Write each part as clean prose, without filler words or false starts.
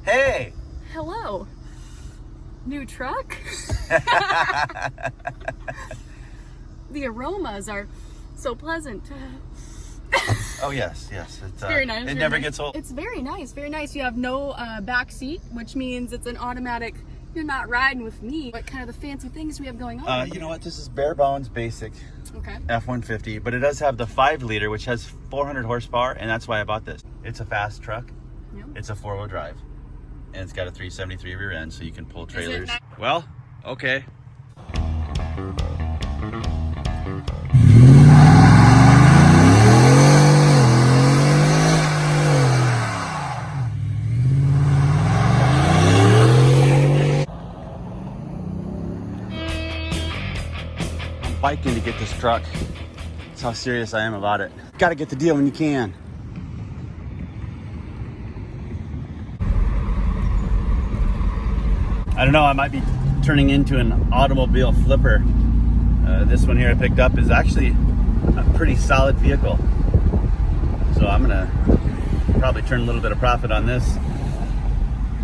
Hey! Hello. New truck? The aromas are so pleasant. Oh yes, yes. It's Very nice. It very never nice. gets old. It's very nice, very nice. You have no back seat, which means it's an automatic, you're not riding with me. What kind of the fancy things we have going on? You know what? This is bare bones basic Okay. F150, but it does have the 5-liter, which has 400 horsepower, and that's why I bought this. It's a fast truck. Yeah. It's a 4-wheel drive, and it's got a 373 rear end, so you can pull trailers. Is it Well, okay. I'm biking to get this truck. That's how serious I am about it. Got to get the deal when you can. I don't know, I might be turning into an automobile flipper. This one here I picked up is actually a pretty solid vehicle. So I'm gonna probably turn a little bit of profit on this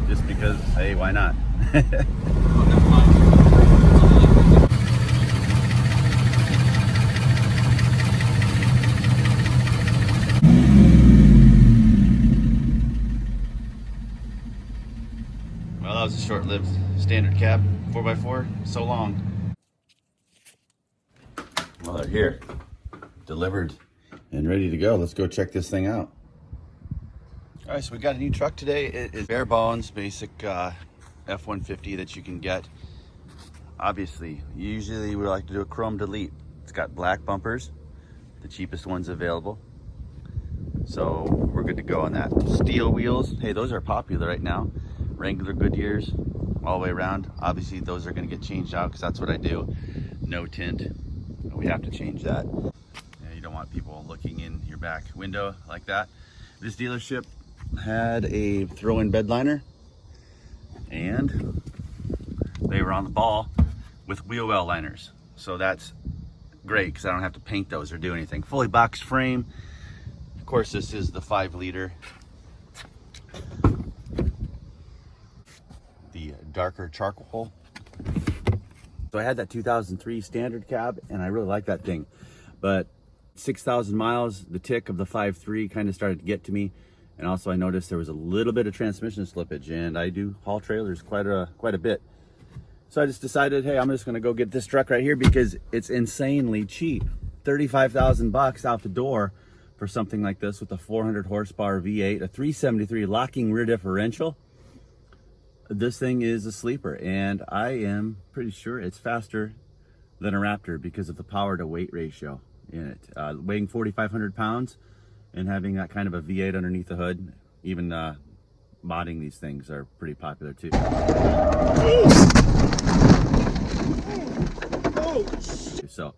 just because, hey, why not? Well, that was a short-lived standard cab, 4x4, so long. Well, they're here, delivered and ready to go. Let's go check this thing out. All right, so we got a new truck today. It is bare bones, basic F-150 that you can get. Obviously, usually we like to do a chrome delete. It's got black bumpers, the cheapest ones available. So we're good to go on that. Steel wheels, hey, those are popular right now. Regular Goodyears all the way around. Obviously those are going to get changed out because that's what I do. No tint. We have to change that. Yeah, you don't want people looking in your back window like that. This dealership had a throw-in bed liner, and they were on the ball with wheel well liners. So that's great because I don't have to paint those or do anything. Fully boxed frame. Of course, this is the 5-liter. The darker charcoal. So I had that 2003 standard cab and I really like that thing, but 6,000 miles, the tick of the 5.3 kind of started to get to me, and also I noticed there was a little bit of transmission slippage, and I do haul trailers quite a bit. So I just decided, hey, I'm just going to go get this truck right here because it's insanely cheap. 35,000 bucks out the door for something like this with a 400 horsepower V8, a 373 locking rear differential. This thing is a sleeper, and I am pretty sure it's faster than a Raptor because of the power to weight ratio in it. Weighing 4,500 pounds and having that kind of a V8 underneath the hood, even modding these things are pretty popular too. So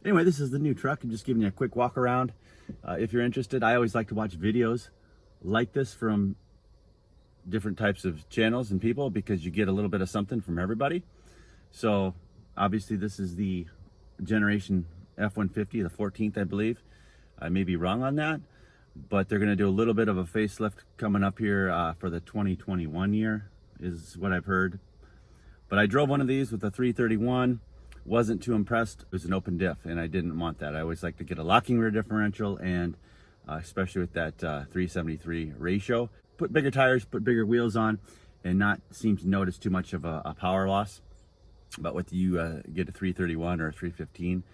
anyway, this is the new truck. I'm just giving you a quick walk around. If you're interested, I always like to watch videos like this from different types of channels and people because you get a little bit of something from everybody. So obviously this is the generation F-150, the 14th, I believe. I may be wrong on that, but they're going to do a little bit of a facelift coming up here for the 2021 year is what I've heard. But I drove one of these with a 331, wasn't too impressed. It was an open diff and I didn't want that. I always like to get a locking rear differential, and especially with that 373 ratio. Put bigger tires, put bigger wheels on, and not seem to notice too much of a power loss. But with you get a 331 or a 315,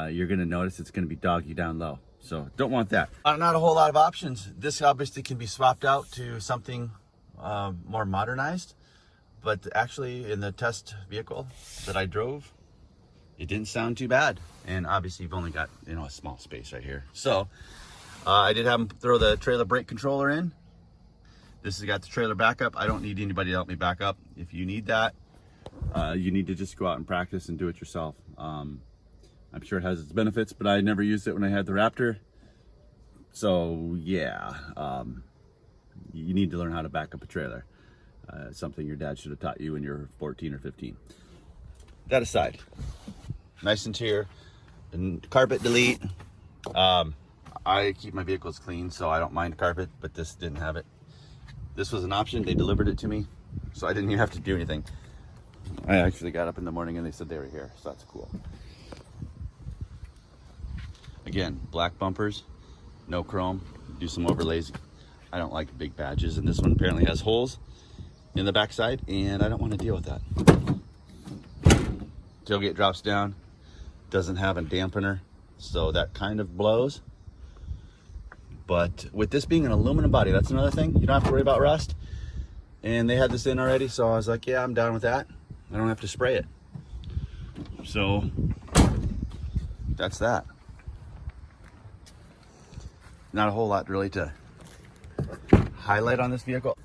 you're going to notice it's going to be doggy down low. So don't want that. Not a whole lot of options. This obviously can be swapped out to something more modernized. But actually in the test vehicle that I drove, it didn't sound too bad. And obviously you've only got, you know, a small space right here. So I did have them throw the trailer brake controller in. This has got the trailer backup. I don't need anybody to help me back up. If you need that, you need to just go out and practice and do it yourself. I'm sure it has its benefits, but I never used it when I had the Raptor. So yeah, you need to learn how to back up a trailer. Something your dad should have taught you when you were 14 or 15. That aside, nice interior, and carpet delete. I keep my vehicles clean, so I don't mind carpet, but this didn't have it. This was an option. They delivered it to me, so I didn't even have to do anything. I actually got up in the morning and they said they were here, so that's cool. Again, black bumpers, no chrome, do some overlays. I don't like big badges, and this one apparently has holes in the backside, and I don't want to deal with that. Tailgate drops down, doesn't have a dampener, so that kind of blows. But with this being an aluminum body, that's another thing. You don't have to worry about rust. And they had this in already, so I was like, yeah, I'm down with that. I don't have to spray it. So that's that. Not a whole lot really to highlight on this vehicle.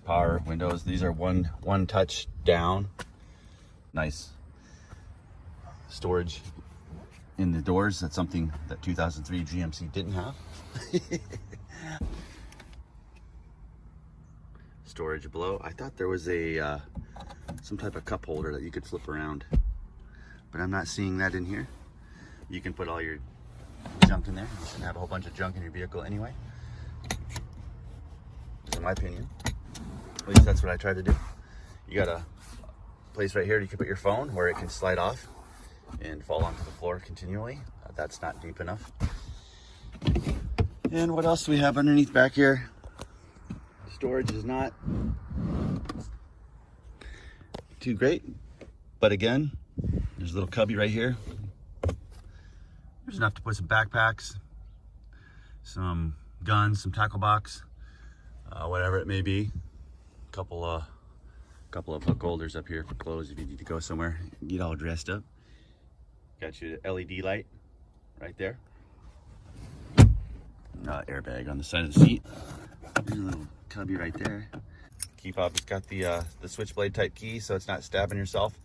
Power windows, these are one touch down. Nice storage in the doors. That's something that 2003 GMC didn't have. Storage below. I thought there was a some type of cup holder that you could flip around, but I'm not seeing that in here. You can put all your junk in there. You shouldn't have a whole bunch of junk in your vehicle anyway. This is my opinion. At least that's what I try to do. You got a place right here you can put your phone where it can slide off and fall onto the floor continually. That's not deep enough. And what else do we have underneath back here? Storage is not too great, but again, there's a little cubby right here. There's enough to put some backpacks, some guns, some tackle box, whatever it may be. Couple of hook holders up here for clothes if you need to go somewhere, get all dressed up. Got your LED light right there. Airbag on the side of the seat. There's a little cubby right there. Key fob, it's got the switchblade type key, so it's not stabbing yourself.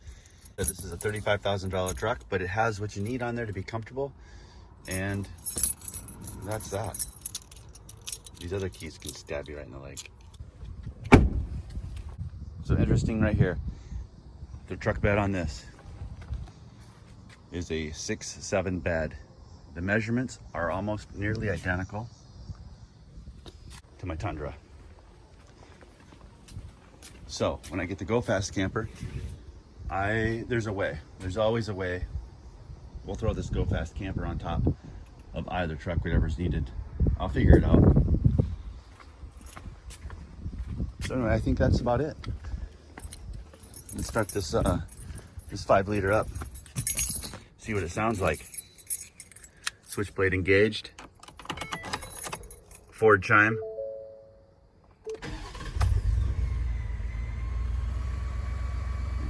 This is a $35,000 truck, but it has what you need on there to be comfortable, and that's that. These other keys can stab you right in the leg. So interesting right here, the truck bed on this is a 6'7" bed. The measurements are almost nearly identical to my Tundra. So when I get the Go Fast camper, there's a way. There's always a way. We'll throw this Go Fast camper on top of either truck, whatever's needed. I'll figure it out. So anyway, I think that's about it. Let's start this 5-liter up. See what it sounds like. Switchblade engaged. Ford chime.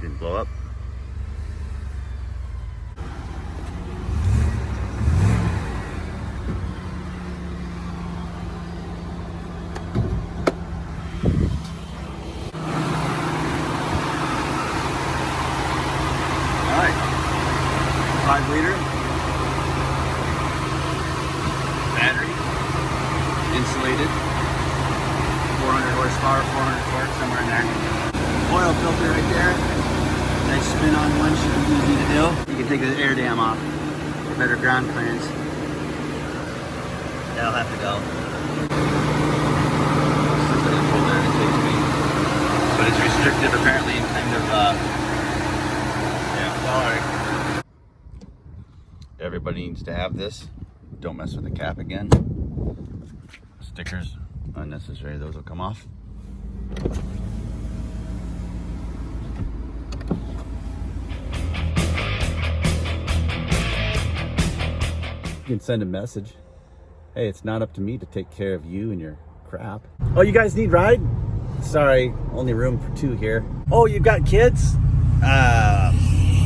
Didn't blow up. All right, 5-liter. Battery, insulated, 400 horsepower, 400 torque, somewhere in there. Oil filter right there. Nice spin on one, should be easy to do. You can take the air dam off for better ground clearance. That'll have to go. But it's restrictive apparently and kind of, yeah, all right. Everybody needs to have this. Don't mess with the cap again. Stickers, unnecessary, those will come off. You can send a message. Hey, it's not up to me to take care of you and your crap. Oh, you guys need ride? Sorry, only room for 2 here. Oh, you've got kids?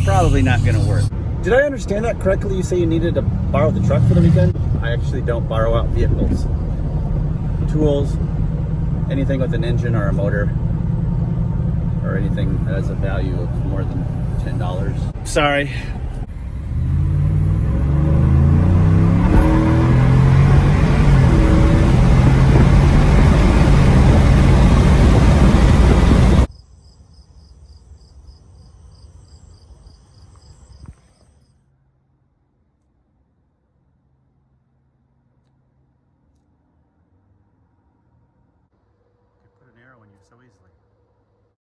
Probably not gonna work. Did I understand that correctly? You say you needed to borrow the truck for the weekend? I actually don't borrow out vehicles. Tools, anything with an engine or a motor, or anything that has a value of more than $10. Sorry. so easily.